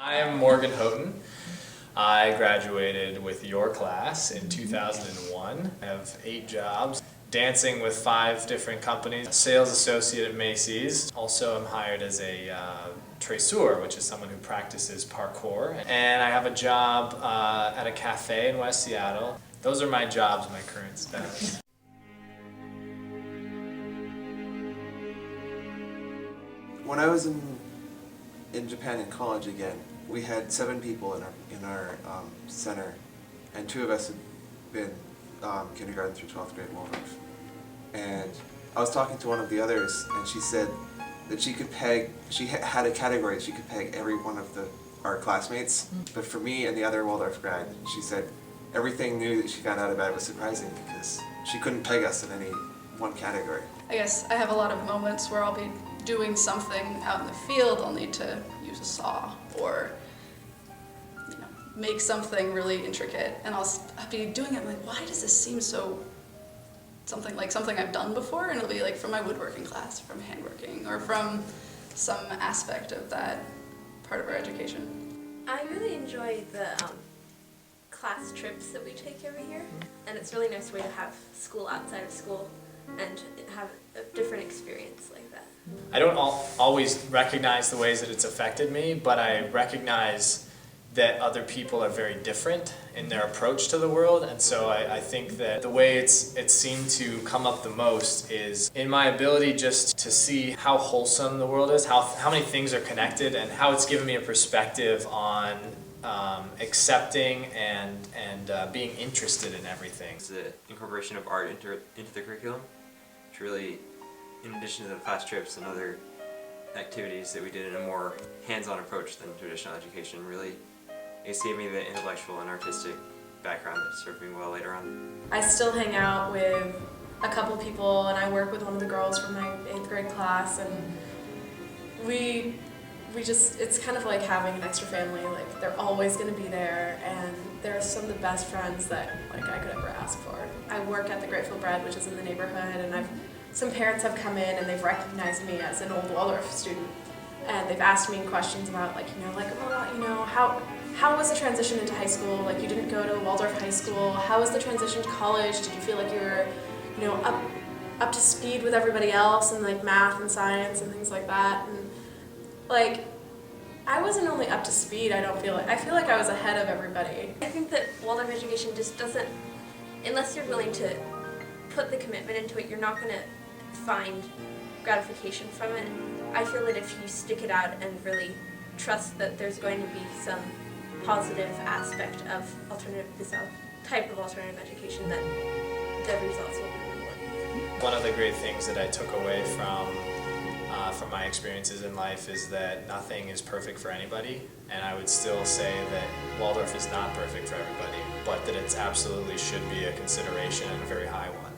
I am Morgan Houghton. I graduated with your class in 2001. I have 8 jobs, dancing with 5 different companies, sales associate at Macy's. Also, I'm hired as a traceur, which is someone who practices parkour. And I have a job at a cafe in West Seattle. Those are my jobs, my current status. When I was in Japan in college again, we had 7 people in our center, and 2 of us had been kindergarten through 12th grade Waldorf. And I was talking to one of the others, and she said that she could peg, she had a category, she could peg every one of our classmates. But for me and the other Waldorf grad, she said everything new that she found out about it was surprising because she couldn't peg us in any one category. I guess I have a lot of moments where I'll be doing something out in the field. I'll need to use a saw or make something really intricate, and I'll be doing it. I'm like, why does this seem so something I've done before? And it'll be like from my woodworking class, from handworking, or from some aspect of that part of our education. I really enjoy the class trips that we take every year, and it's a really nice way to have school outside of school and have a different experience like that. I don't always recognize the ways that it's affected me, but I recognize that other people are very different in their approach to the world, and so I think that the way it's seemed to come up the most is in my ability just to see how wholesome the world is, how many things are connected, and how it's given me a perspective on accepting and being interested in everything. It's the incorporation of art into the curriculum, which really, in addition to the class trips and other activities that we did in a more hands-on approach than traditional education, really it gave me the intellectual and artistic background that served me well later on. I still hang out with a couple people, and I work with one of the girls from my 8th grade class, and we just, it's kind of like having an extra family. Like, they're always going to be there, and they're some of the best friends that I could ever ask for. I work at the Grateful Bread, which is in the neighborhood, and some parents have come in and they've recognized me as an old Waldorf student, and they've asked me questions about how was the transition into high school? Like, you didn't go to Waldorf High School. How was the transition to college? Did you feel like you were, up to speed with everybody else in like math and science and things like that? And I wasn't only up to speed. I feel like I was ahead of everybody. I think that Waldorf education just doesn't, unless you're willing to put the commitment into it, you're not going to find gratification from it. I feel that if you stick it out and really trust that there's going to be some positive aspect of this type of alternative education, that the results will be rewarding. One of the great things that I took away from my experiences in life is that nothing is perfect for anybody, and I would still say that Waldorf is not perfect for everybody, but that it absolutely should be a consideration and a very high one.